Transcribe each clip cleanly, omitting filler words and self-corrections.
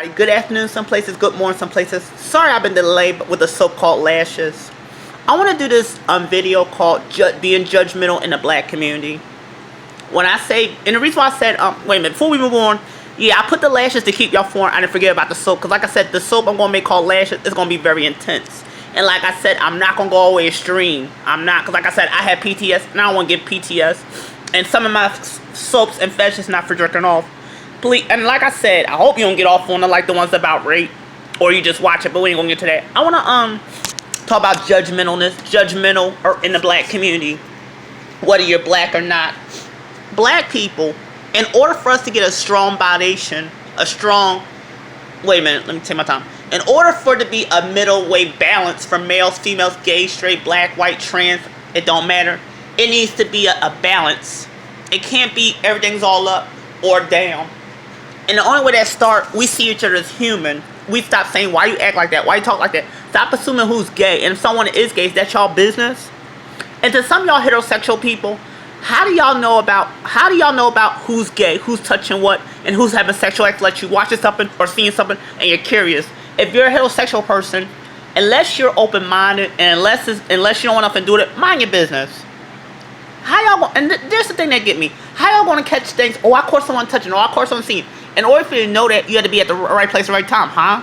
Good afternoon some places, good morning some places. Sorry I've been delayed with the so-called lashes. I want to do this video called being judgmental in the black community. When I say, and the reason why I said, wait a minute, before we move on, yeah, I put the lashes to keep y'all informed. I didn't forget about the soap, because like I said, the soap I'm going to make called lashes is going to be very intense. And like I said, I'm not going to go all the way extreme. I'm not, because like I said, I have PTS, and I don't want to give PTS. And some of my soaps and fetishes not for jerking off. Please, and like I said, I hope you don't get off on like the ones about rape, or you just watch it, but we ain't gonna get to that. I wanna talk about judgmental or in the black community, whether you're black or not. Black people, in order for us to get a strong foundation, wait a minute, let me take my time. In order for it to be a middle way balance for males, females, gay, straight, black, white, trans, it don't matter. It needs to be a balance. It can't be everything's all up or down. And the only way that start, we see each other as human. We stop saying, why you act like that? Why you talk like that? Stop assuming who's gay. And if someone is gay, is that y'all business? And to some of y'all heterosexual people, how do y'all know about who's gay, who's touching what, and who's having sexual acts? Let you watching something or seeing something and you're curious. If you're a heterosexual person, unless you're open-minded and unless you don't want nothing to do with it, mind your business. How y'all and there's the thing that get me. How y'all gonna catch things? Oh, I caught someone touching. Oh, I caught someone seeing. In order for you to know that, you had to be at the right place at the right time, huh?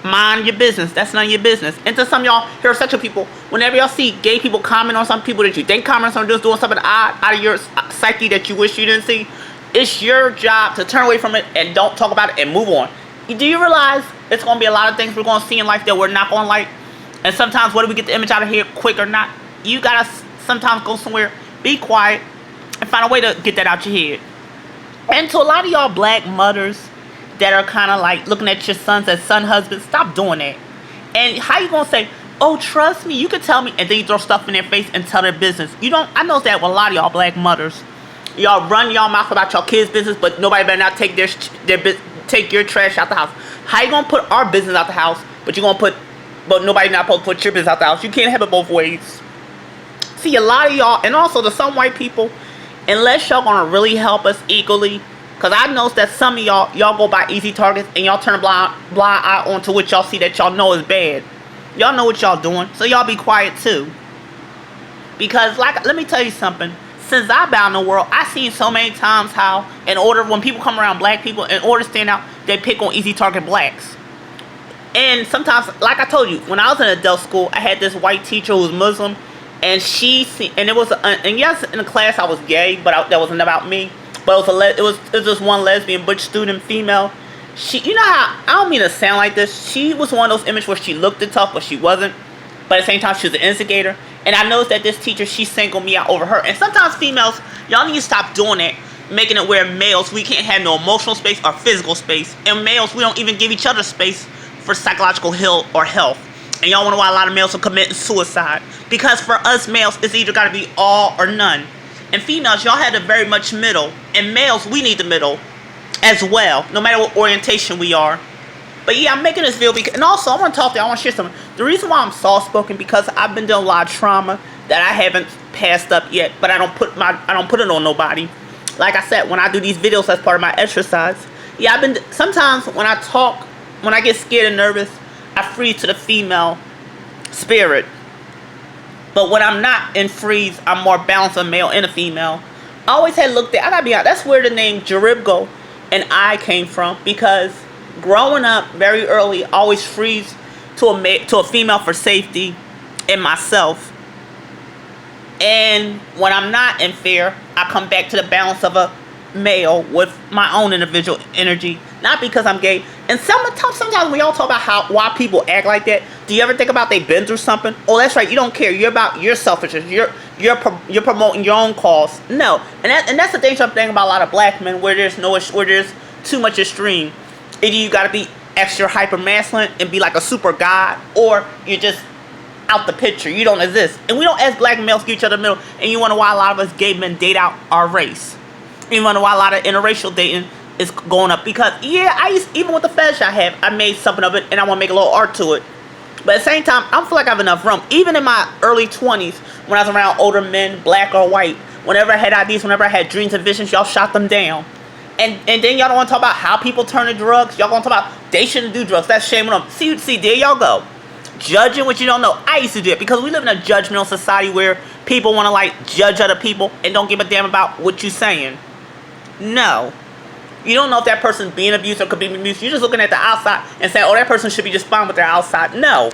Mind your business. That's none of your business. And to some of y'all heterosexual people, whenever y'all see gay people comment on some people that you think comment on someone just doing something odd out of your psyche that you wish you didn't see, it's your job to turn away from it and don't talk about it and move on. Do you realize it's going to be a lot of things we're going to see in life that we're not going to like? And sometimes whether we get the image out of here quick or not, you got to sometimes go somewhere, be quiet, and find a way to get that out your head. And to a lot of y'all black mothers that are kind of like looking at your sons as son husbands, stop doing that. And how you gonna say, oh, trust me, you can tell me, and then you throw stuff in their face and tell their business. You don't. I know that with a lot of y'all black mothers, y'all run y'all mouth about y'all kids' business, but nobody better not take take your trash out the house. How you gonna put our business out the house, but nobody not supposed to put your business out the house? You can't have it both ways. See, a lot of y'all, and also to some white people, unless y'all gonna really help us equally, because I know that some of y'all go by easy targets and y'all turn a blind eye onto what y'all see that y'all know is bad. Y'all know what y'all doing, so y'all be quiet too. Because let me tell you something. Since I've been in the world, I've seen so many times how when people come around black people, in order to stand out, they pick on easy target blacks. And sometimes, like I told you, when I was in adult school, I had this white teacher who was Muslim. And and yes, in the class I was gay, but that wasn't about me. But it was just one lesbian butch student, female. You know how, I don't mean to sound like this, she was one of those images where she looked tough, but she wasn't. But at the same time, she was an instigator. And I noticed that this teacher, she singled me out over her. And sometimes females, y'all need to stop doing that, making it where males, we can't have no emotional space or physical space. And males, we don't even give each other space for psychological health. And y'all wonder why a lot of males are committing suicide. Because for us males, it's either got to be all or none. And females, y'all had a very much middle. And males, we need the middle as well, no matter what orientation we are. But yeah, I'm making this video because, and also I want to talk to you, I want to share something. The reason why I'm soft-spoken, because I've been doing a lot of trauma that I haven't passed up yet, but I don't put it on nobody. Like I said, when I do these videos as part of my exercise, yeah, sometimes when I talk, when I get scared and nervous, I freeze to the female spirit. But when I'm not in freeze, I'm more balanced, a male and a female. I always had looked at, I gotta be honest, that's where the name Jaribgo and I came from. Because growing up very early, I always freeze to a female for safety and myself. And when I'm not in fear, I come back to the balance of a male with my own individual energy. Not because I'm gay. And sometimes when y'all talk about why people act like that, do you ever think about they've been through something? Oh, that's right, you don't care. You're about your selfishness. You're promoting your own cause. No, and that's the dangerous thing about a lot of black men, where there's too much extreme. Either you got to be extra hyper masculine and be like a super god, or you're just out the picture. You don't exist. And we don't, as black males, give each other middle. And you wonder why a lot of us gay men date out our race. You wonder why a lot of interracial dating is going up. Because yeah, even with the fetish I have, I made something of it and I want to make a little art to it. But at the same time, I don't feel like I have enough room. Even in my early 20s, when I was around older men, black or white, whenever I had ideas, whenever I had dreams and visions, y'all shot them down. And then y'all don't want to talk about how people turn to drugs. Y'all gonna talk about they shouldn't do drugs. That's shame on them. See, there y'all go. Judging what you don't know. I used to do it because we live in a judgmental society where people want to like judge other people and don't give a damn about what you're saying. No. You don't know if that person's being abused or could be abused. You're just looking at the outside and saying, oh, that person should be just fine with their outside. No.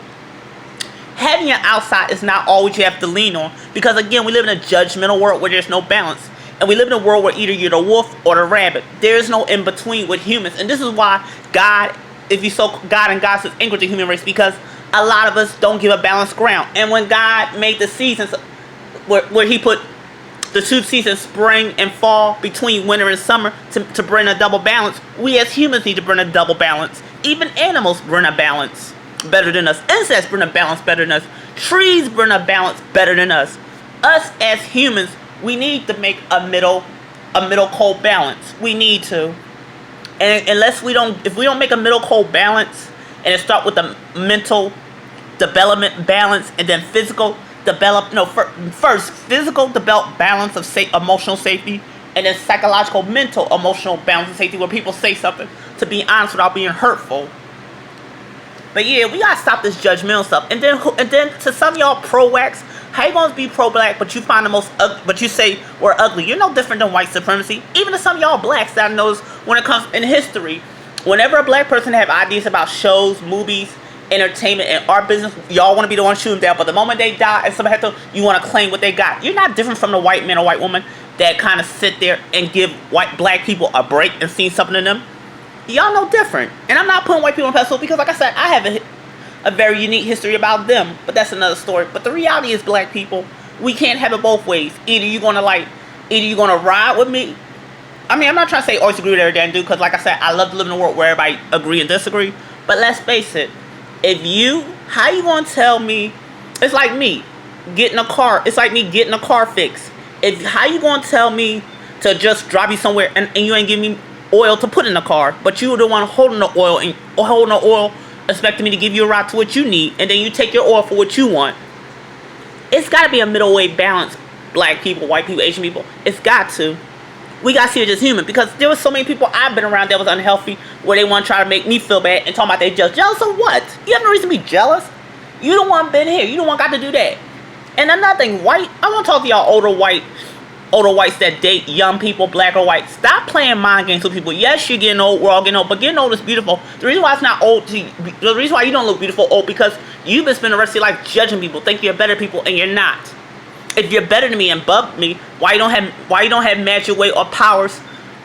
Having your outside is not always you have to lean on. Because again, we live in a judgmental world where there's no balance. And we live in a world where either you're the wolf or the rabbit. There's no in between with humans. And this is why God, if you so God and God says anchor the human race, because a lot of us don't give a balanced ground. And when God made the seasons where he put the two seasons, spring and fall, between winter and summer to bring a double balance, we as humans need to bring a double balance. Even animals bring a balance better than us. Insects bring a balance better than us. Trees bring a balance better than us. Us as humans, we need to make a middle cold balance. We need to. And if we don't make a middle cold balance, and it start with the mental development balance and then physical first physical develop balance of emotional safety, and then psychological mental emotional balance of safety, where people say something to be honest without being hurtful. But yeah, we gotta stop this judgmental stuff. And then to some of y'all pro-wax, how you gonna be pro-black but you find the most but you say we're ugly? You're no different than white supremacy. Even to some of y'all blacks that knows when it comes in history, whenever a black person have ideas about shows, movies, entertainment, and art business, y'all want to be the one shooting down. But the moment they die and somebody has to, you want to claim what they got. You're not different from the white man or white woman that kind of sit there and give black people a break and see something in them. Y'all no different. And I'm not putting white people on pedestal because, like I said, I have a very unique history about them. But that's another story. But the reality is, black people, we can't have it both ways. Either you're gonna ride with me. I mean, I'm not trying to say always agree with every damn dude, because like I said, I love to live in a world where everybody agree and disagree. But let's face it, how you gonna tell me? It's like me getting a car. It's like me getting a car fixed. How you gonna tell me to just drive you somewhere and you ain't give me oil to put in the car, but you were the one holding the oil, expecting me to give you a ride to what you need, and then you take your oil for what you want? It's got to be a middle way balance. Black people, white people, Asian people. It's got to. We got to see it as human, because there was so many people I've been around that was unhealthy, where they want to try to make me feel bad and talking about they jealous of what? You have no reason to be jealous. You don't want been here. You don't want got to do that. And another thing, I want to talk to y'all older whites that date young people, black or white. Stop playing mind games with people. Yes, you're getting old. We're all getting old, but getting old is beautiful. The reason why it's not old, the reason why you don't look beautiful old, because you've been spending the rest of your life judging people, thinking you're better people, and you're not. If you're better than me and above me, why you don't have magic way or powers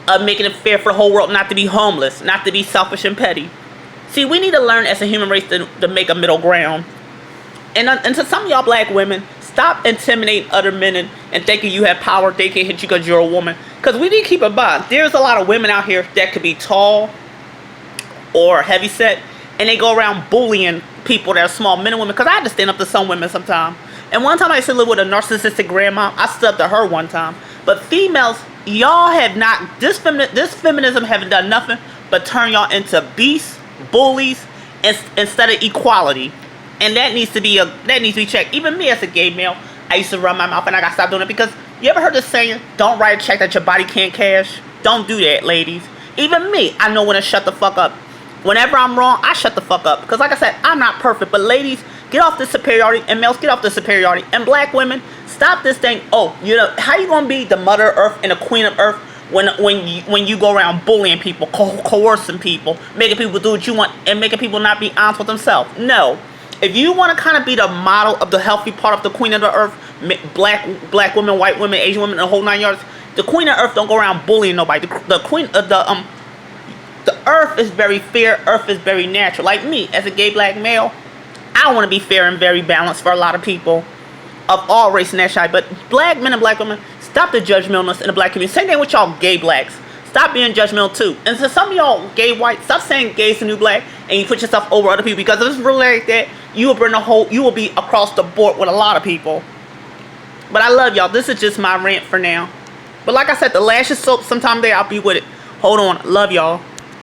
of making it fair for the whole world not to be homeless, not to be selfish and petty? See, we need to learn as a human race to make a middle ground. And to some of y'all black women, stop intimidating other men and thinking you have power. They can't hit you because you're a woman. Because we need to keep in mind, there's a lot of women out here that could be tall or heavyset, and they go around bullying people that are small, men and women. Because I had to stand up to some women sometimes. And one time I used to live with a narcissistic grandma. I stood up to her one time. But females, y'all have not, this feminism haven't done nothing but turn y'all into beasts, bullies, instead of equality. And that needs to be checked. Even me as a gay male, I used to run my mouth, and I got to stop doing it, because you ever heard the saying, don't write a check that your body can't cash? Don't do that, ladies. Even me, I know when to shut the fuck up. Whenever I'm wrong, I shut the fuck up. Because like I said, I'm not perfect. But ladies, get off this superiority. And males, get off the superiority. And black women, stop this thing. Oh, how you going to be the mother of earth and the queen of earth when you go around bullying people, coercing people, making people do what you want, and making people not be honest with themselves? No. If you want to kind of be the model of the healthy part of the queen of the earth, black women, white women, Asian women, the whole 9 yards, the queen of earth don't go around bullying nobody. The queen of the earth is very fair. Earth is very natural. Like me, as a gay black male, I want to be fair and very balanced for a lot of people of all race and nationality. But black men and black women, stop the judgmentalness in the black community. Same thing with y'all gay blacks. Stop being judgmental too. And to some of y'all gay whites, stop saying gay is the new black and you put yourself over other people, because if it's really like that, you will be across the board with a lot of people. But I love y'all. This is just my rant for now. But like I said, the lashes soap, sometime there I'll be with it. Hold on. Love y'all.